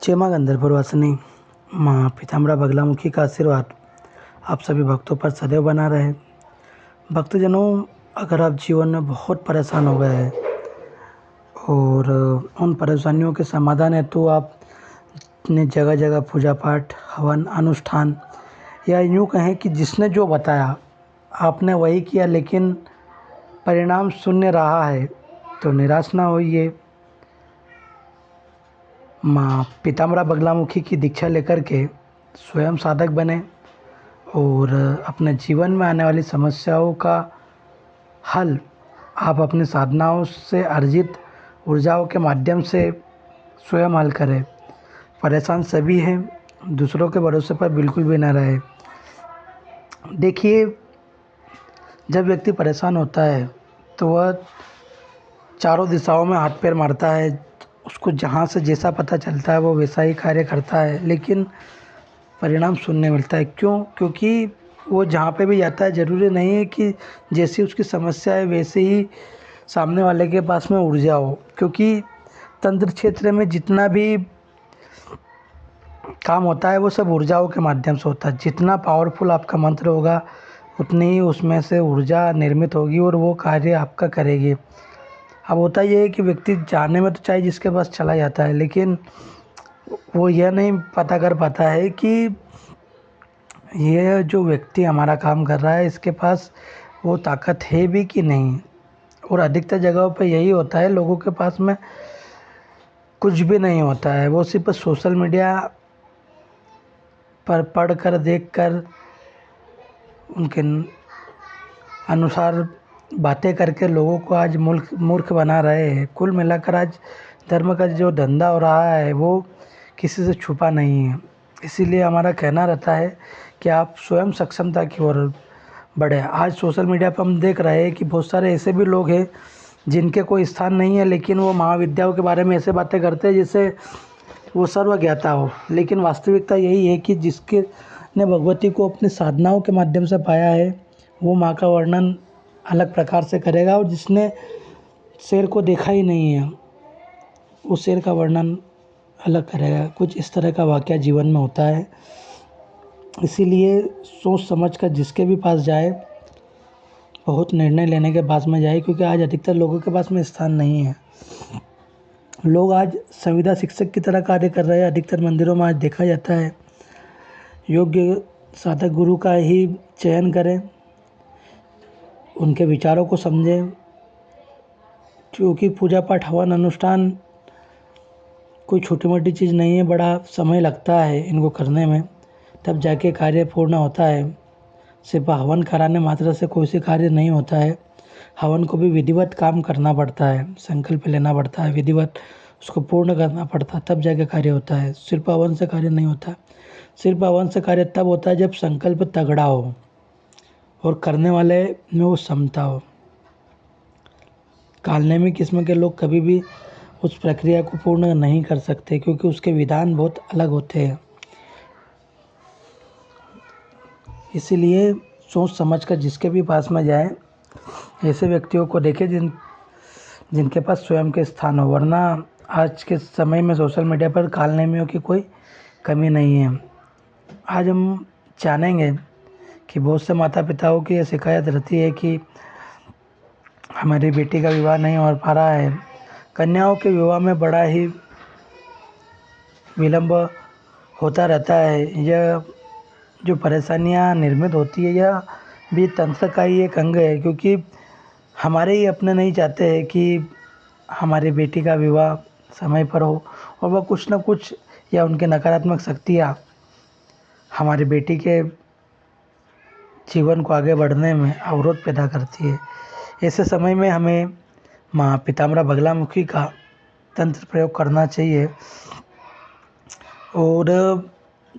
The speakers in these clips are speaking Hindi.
जय माँ गंधर्ववासिनी माँ पीताम्बरा बगलामुखी का आशीर्वाद आप सभी भक्तों पर सदैव बना रहे। भक्तजनों, अगर आप जीवन में बहुत परेशान हो गए हैं और उन परेशानियों के समाधान है तो आपने जगह जगह पूजा पाठ, हवन, अनुष्ठान या यूँ कहें कि जिसने जो बताया आपने वही किया, लेकिन परिणाम शून्य रहा है, तो निराश ना होइए। माँ पीताम्बरा बगलामुखी की दीक्षा लेकर के स्वयं साधक बने और अपने जीवन में आने वाली समस्याओं का हल आप अपनी साधनाओं से अर्जित ऊर्जाओं के माध्यम से स्वयं हल करें। परेशान सभी हैं, दूसरों के भरोसे पर बिल्कुल भी न रहे। देखिए, जब व्यक्ति परेशान होता है तो वह चारों दिशाओं में हाथ पैर मारता है। उसको जहाँ से जैसा पता चलता है वो वैसा ही कार्य करता है, लेकिन परिणाम शून्य मिलता है। क्यों? क्योंकि वो जहाँ पे भी जाता है, ज़रूरी नहीं है कि जैसी उसकी समस्या है वैसे ही सामने वाले के पास में ऊर्जा हो। क्योंकि तंत्र क्षेत्र में जितना भी काम होता है वो सब ऊर्जाओं के माध्यम से होता है। जितना पावरफुल आपका मंत्र होगा उतनी ही उसमें से ऊर्जा निर्मित होगी और वो कार्य आपका करेगी। अब होता ये है कि व्यक्ति जाने में तो चाहे जिसके पास चला जाता है, लेकिन वो यह नहीं पता कर पाता है कि ये जो व्यक्ति हमारा काम कर रहा है इसके पास वो ताकत है भी कि नहीं। और अधिकतर जगहों पे यही होता है, लोगों के पास में कुछ भी नहीं होता है। वो सिर्फ सोशल मीडिया पर पढ़ कर, देख कर, उनके अनुसार बातें करके लोगों को आज मूर्ख बना रहे हैं। कुल मिलाकर आज धर्म का जो धंधा हो रहा है वो किसी से छुपा नहीं है। इसीलिए हमारा कहना रहता है कि आप स्वयं सक्षमता की ओर बढ़े। आज सोशल मीडिया पर हम देख रहे हैं कि बहुत सारे ऐसे भी लोग हैं जिनके कोई स्थान नहीं है, लेकिन वो महाविद्याओं के बारे में ऐसे बातें करते हैं जिससे वो सर्वज्ञाता हो। लेकिन वास्तविकता यही है कि जिसके ने भगवती को अपनी साधनाओं के माध्यम से पाया है वो माँ का वर्णन अलग प्रकार से करेगा, और जिसने शेर को देखा ही नहीं है उस शेर का वर्णन अलग करेगा। कुछ इस तरह का वाक़या जीवन में होता है। इसीलिए सोच समझ कर जिसके भी पास जाए, बहुत निर्णय लेने के पास में जाए, क्योंकि आज अधिकतर लोगों के पास में स्थान नहीं है। लोग आज संविदा शिक्षक की तरह कार्य कर रहे हैं। अधिकतर मंदिरों में आज देखा जाता है। योग्य साधक गुरु का ही चयन करें, उनके विचारों को समझें, क्योंकि पूजा पाठ, हवन, अनुष्ठान कोई छोटी मोटी चीज़ नहीं है। बड़ा समय लगता है इनको करने में, तब जाके कार्य पूर्ण होता है। सिर्फ हवन कराने मात्र से कोई से कार्य नहीं होता है। हवन को भी विधिवत काम करना पड़ता है, संकल्प लेना पड़ता है, विधिवत उसको पूर्ण करना पड़ता है, तब जाके कार्य होता है। सिर्फ हवन से कार्य नहीं होता। सिर्फ हवन से कार्य तब होता है जब संकल्प तगड़ा हो और करने वाले में वो क्षमता हो। कालनेमी किस्म के लोग कभी भी उस प्रक्रिया को पूर्ण नहीं कर सकते, क्योंकि उसके विधान बहुत अलग होते हैं। इसीलिए सोच समझ कर जिसके भी पास में जाए, ऐसे व्यक्तियों को देखें जिनके पास स्वयं के स्थान हो। वरना आज के समय में सोशल मीडिया पर कालनेमियों की कोई कमी नहीं है। आज हम जानेंगे कि बहुत से माता पिताओं की यह शिकायत रहती है कि हमारी बेटी का विवाह नहीं हो पा रहा है। कन्याओं के विवाह में बड़ा ही विलंब होता रहता है। यह जो परेशानियां निर्मित होती है यह भी तंत्र का ही एक अंग है, क्योंकि हमारे ही अपने नहीं चाहते हैं कि हमारी बेटी का विवाह समय पर हो, और वह कुछ न कुछ या उनके नकारात्मक शक्तियाँ हमारी बेटी के जीवन को आगे बढ़ने में अवरोध पैदा करती है। ऐसे समय में हमें माँ पीताम्बरा बगलामुखी का तंत्र प्रयोग करना चाहिए, और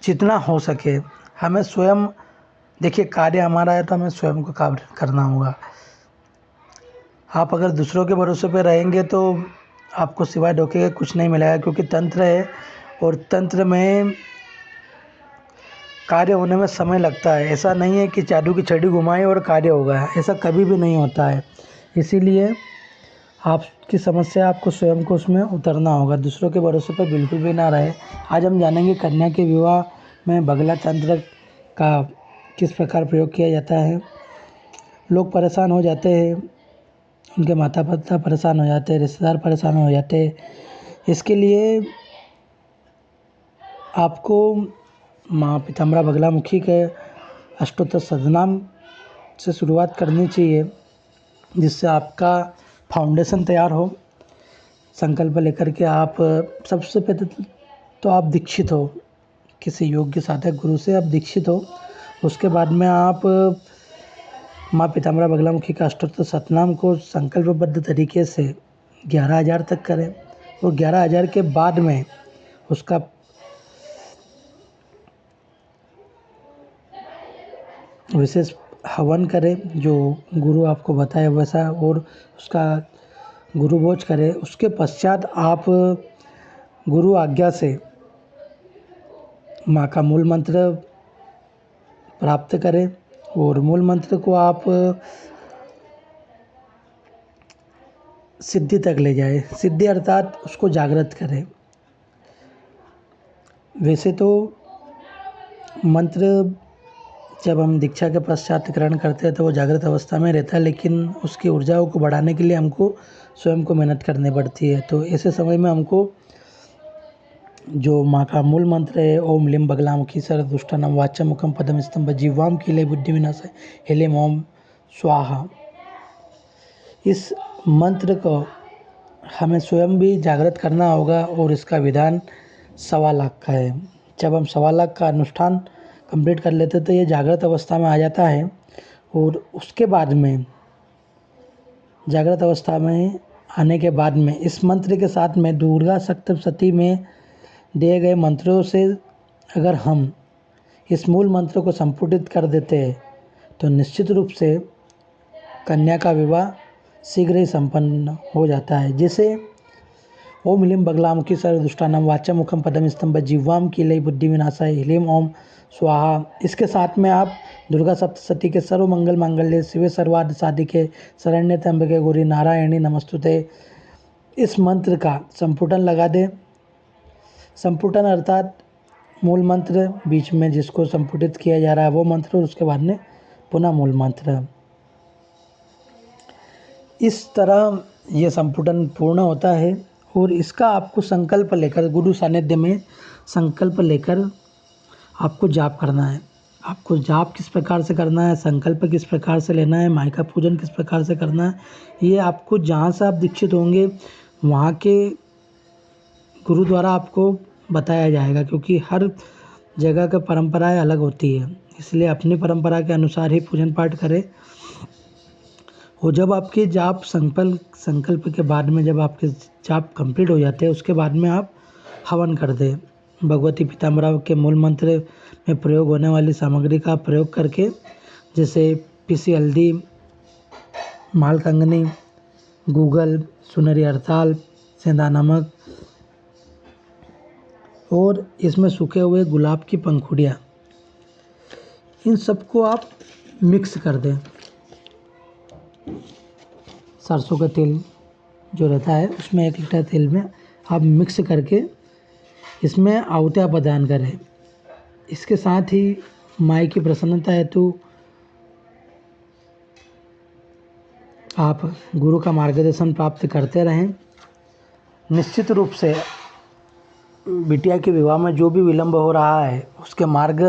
जितना हो सके हमें स्वयं, देखिए कार्य हमारा है तो हमें स्वयं को कार्य करना होगा। आप अगर दूसरों के भरोसे पे रहेंगे तो आपको सिवाय धोखे के कुछ नहीं मिलेगा, क्योंकि तंत्र है और तंत्र में कार्य होने में समय लगता है। ऐसा नहीं है कि जादू की छड़ी घुमाएं और कार्य होगा, ऐसा कभी भी नहीं होता है। इसीलिए आपकी समस्या आपको स्वयं को उसमें उतरना होगा, दूसरों के भरोसे पर बिल्कुल भी ना रहे। आज हम जानेंगे कन्या के विवाह में बगला तंत्र का किस प्रकार प्रयोग किया जाता है। लोग परेशान हो जाते हैं, उनके माता पिता परेशान हो जाते हैं, रिश्तेदार परेशान हो जाते हैं। इसके लिए आपको माँ पीताम्बरा बगलामुखी के अष्टोत्तर शतनाम से शुरुआत करनी चाहिए, जिससे आपका फाउंडेशन तैयार हो। संकल्प लेकर के आप सबसे पहले तो आप दीक्षित हो, किसी योग्य साधक गुरु से आप दीक्षित हो। उसके बाद में आप माँ पीताम्बरा बगलामुखी का अष्टोत्तर शतनाम को संकल्पबद्ध तरीके से 11,000 तक करें, और 11,000 के बाद में उसका विशेष हवन करें, जो गुरु आपको बताए वैसा, और उसका गुरु भोज करें। उसके पश्चात आप गुरु आज्ञा से माँ का मूल मंत्र प्राप्त करें, और मूल मंत्र को आप सिद्धि तक ले जाए। सिद्धि अर्थात उसको जागृत करें। वैसे तो मंत्र जब हम दीक्षा के पश्चात ग्रहण करते हैं तो वो जागृत अवस्था में रहता है, लेकिन उसकी ऊर्जाओं को बढ़ाने के लिए हमको स्वयं को मेहनत करनी पड़ती है। तो ऐसे समय में हमको जो माँ का मूल मंत्र है, ओम लीम बगलामुखी सर्वदुष्टानां वाच्यम मुखम पदम स्तंभ जिह्वाम कीले बुद्धि विनाशाय हेलेम ओम स्वाहा, इस मंत्र को हमें स्वयं भी जागृत करना होगा। और इसका विधान 1.25 लाख का है। जब हम 1.25 लाख का अनुष्ठान कंप्लीट कर लेते तो ये जागृत अवस्था में आ जाता है। और उसके बाद में जागृत अवस्था में आने के बाद में इस मंत्र के साथ में दुर्गा सप्तशती में दिए गए मंत्रों से अगर हम इस मूल मंत्र को संपुटित कर देते हैं तो निश्चित रूप से कन्या का विवाह शीघ्र ही संपन्न हो जाता है। जिसे ओम ह्लीं बगलामुखी सर्वदुष्टानां वाच्यम मुखम पदम स्तंभ जिह्वाम कीले बुद्धि विनाशाय ह्लीं ओम स्वाहा, इसके साथ में आप दुर्गा सप्तशती के सर्व मंगल मांगल्ये शिवे सर्वार्थ साधिके शरण्ये त्र्यंबके गौरी नारायणी नमस्तुते, इस मंत्र का संपुटन लगा दें। संपुटन अर्थात मूल मंत्र, बीच में जिसको संपुटित किया जा रहा है वो मंत्र, और उसके बाद में पुनः मूल मंत्र। इस तरह ये संपुटन पूर्ण होता है। और इसका आपको संकल्प लेकर गुरु सानिध्य में संकल्प लेकर आपको जाप करना है। आपको जाप किस प्रकार से करना है, संकल्प किस प्रकार से लेना है, मायका पूजन किस प्रकार से करना है, ये आपको जहाँ से आप दीक्षित होंगे वहाँ के गुरु द्वारा आपको बताया जाएगा, क्योंकि हर जगह की परंपराएं अलग होती है। इसलिए अपनी परंपरा के अनुसार ही पूजन पाठ करें। और जब आपके जाप संकल्प के बाद में जब आपके जाप कंप्लीट हो जाते हैं उसके बाद में आप हवन कर दें। भगवती पीताम्बरा के मूल मंत्र में प्रयोग होने वाली सामग्री का प्रयोग करके, जैसे पीसी हल्दी, माल कंगनी, गूगल, सुनहरी हड़ताल, सेंधा नमक, और इसमें सूखे हुए गुलाब की पंखुड़ियाँ, इन सबको आप मिक्स कर दें। सरसों का तेल जो रहता है उसमें 1 लीटर तेल में आप मिक्स करके इसमें आहुतियाँ प्रदान करें। इसके साथ ही माई की प्रसन्नता हेतु आप गुरु का मार्गदर्शन प्राप्त करते रहें। निश्चित रूप से बिटिया के विवाह में जो भी विलंब हो रहा है उसके मार्ग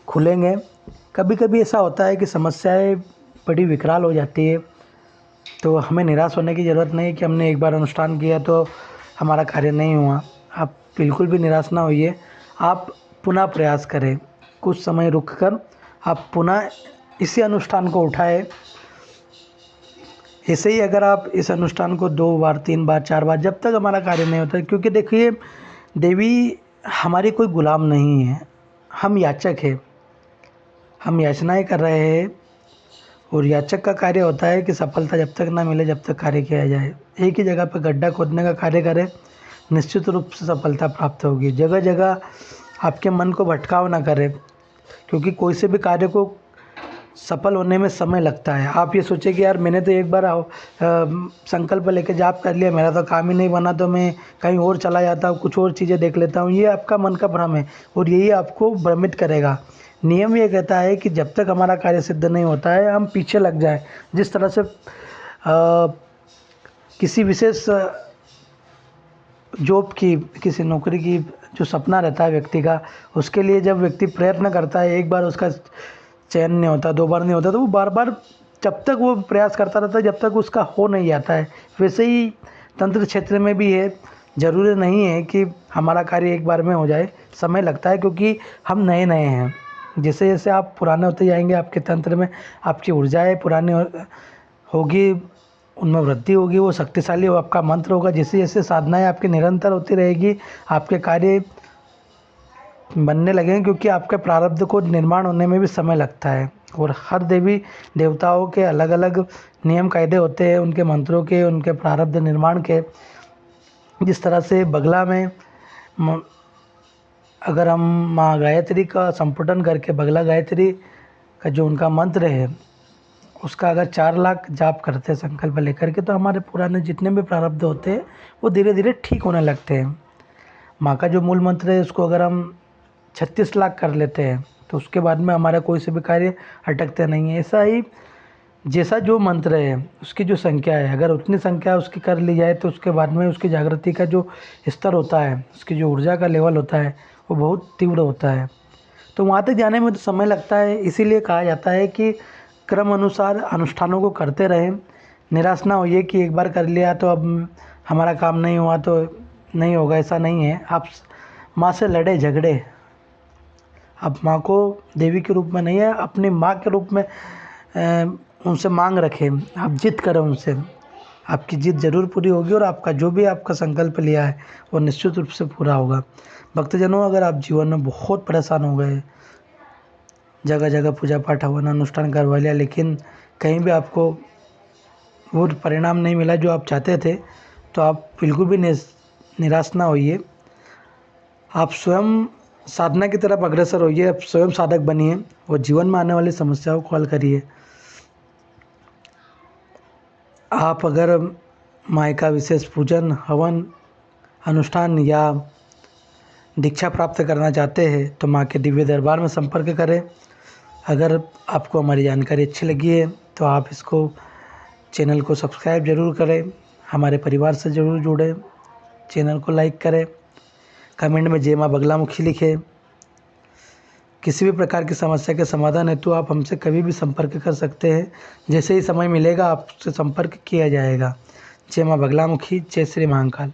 खुलेंगे। कभी कभी ऐसा होता है कि समस्याएं बड़ी विकराल हो जाती है, तो हमें निराश होने की ज़रूरत नहीं कि हमने एक बार अनुष्ठान किया तो हमारा कार्य नहीं हुआ। आप बिल्कुल भी निराश ना होइए, आप पुनः प्रयास करें। कुछ समय रुक कर आप पुनः इसी अनुष्ठान को उठाएं। ऐसे ही अगर आप इस अनुष्ठान को 2 बार 3 बार 4 बार, जब तक हमारा कार्य नहीं होता, क्योंकि देखिए देवी हमारी कोई गुलाम नहीं है, हम याचक हैं, हम याचनाएं कर रहे हैं। और याचक का कार्य होता है कि सफलता जब तक ना मिले जब तक कार्य किया जाए। एक ही जगह पर गड्ढा खोदने का कार्य करें, निश्चित रूप से सफलता प्राप्त होगी। जगह जगह आपके मन को भटकाव ना करें, क्योंकि कोई से भी कार्य को सफल होने में समय लगता है। आप ये सोचें कि यार मैंने तो एक बार संकल्प लेके जाप कर लिया, मेरा तो काम ही नहीं बना, तो मैं कहीं और चला जाता हूँ, कुछ और चीज़ें देख लेता हूँ। ये आपका मन का भ्रम है और यही आपको भ्रमित करेगा। नियम ये कहता है कि जब तक हमारा कार्य सिद्ध नहीं होता है हम पीछे लग जाए। जिस तरह से किसी विशेष जॉब की, किसी नौकरी की जो सपना रहता है व्यक्ति का, उसके लिए जब व्यक्ति प्रयत्न करता है, एक बार उसका चयन नहीं होता, दो बार नहीं होता, तो वो बार बार जब तक वो प्रयास करता रहता है, जब तक उसका हो नहीं जाता है। वैसे ही तंत्र क्षेत्र में भी है, ज़रूरी नहीं है कि हमारा कार्य एक बार में हो जाए, समय लगता है क्योंकि हम नए नए हैं। जैसे जैसे आप पुराने होते जाएंगे, आपके तंत्र में आपकी ऊर्जाएँ पुरानी होगी, उनमें वृद्धि होगी, वो शक्तिशाली हो, आपका मंत्र होगा। जैसे जैसे साधनाएँ आपकी निरंतर होती रहेगी, आपके कार्य बनने लगेंगे, क्योंकि आपके प्रारब्ध को निर्माण होने में भी समय लगता है। और हर देवी देवताओं के अलग अलग नियम कायदे होते हैं, उनके मंत्रों के, उनके प्रारब्ध निर्माण के। जिस तरह से बगला में अगर हम माँ गायत्री का संपुटन करके बगला गायत्री का जो उनका मंत्र है उसका अगर 4 लाख जाप करते हैं संकल्प लेकर के, तो हमारे पुराने जितने भी प्रारब्ध होते हैं वो धीरे धीरे ठीक होने लगते हैं। माँ का जो मूल मंत्र है उसको अगर हम 36 लाख कर लेते हैं तो उसके बाद में हमारा कोई से भी कार्य अटकते नहीं है। ऐसा ही जैसा जो मंत्र है उसकी जो संख्या है, अगर उतनी संख्या उसकी कर ली जाए तो उसके बाद में उसकी जागृति का जो स्तर होता है, उसकी जो ऊर्जा का लेवल होता है वो बहुत तीव्र होता है। तो वहाँ तक जाने में तो समय लगता है। इसीलिए कहा जाता है कि क्रम अनुसार अनुष्ठानों को करते रहें। निराश ना होइए कि एक बार कर लिया तो अब हमारा काम नहीं हुआ तो नहीं होगा, ऐसा नहीं है। आप माँ से लड़े झगड़े, आप माँ को देवी के रूप में नहीं है, अपनी माँ के रूप में उनसे मांग रखें, आप जिद करें उनसे, आपकी जिद ज़रूर पूरी होगी और आपका जो भी आपका संकल्प लिया है वो निश्चित रूप से पूरा होगा। भक्तजनों, अगर आप जीवन में बहुत परेशान हो गए, जगह जगह पूजा पाठ हवन अनुष्ठान करवा लिया, लेकिन कहीं भी आपको वो परिणाम नहीं मिला जो आप चाहते थे, तो आप बिल्कुल भी निराश ना होइए। आप स्वयं साधना की तरफ अग्रसर होइए, आप स्वयं साधक बनिए और जीवन में आने वाली समस्याओं को हल करिए। आप अगर माँ का विशेष पूजन हवन अनुष्ठान या दीक्षा प्राप्त करना चाहते हैं तो माँ के दिव्य दरबार में संपर्क करें। अगर आपको हमारी जानकारी अच्छी लगी है तो आप इसको चैनल को सब्सक्राइब ज़रूर करें, हमारे परिवार से ज़रूर जुड़ें, चैनल को लाइक करें, कमेंट में जय माँ बगलामुखी लिखें। किसी भी प्रकार की समस्या के समाधान हेतु आप हमसे कभी भी संपर्क कर सकते हैं। जैसे ही समय मिलेगा आपसे संपर्क किया जाएगा। जय माँ बगलामुखी, जय श्री महाकाल।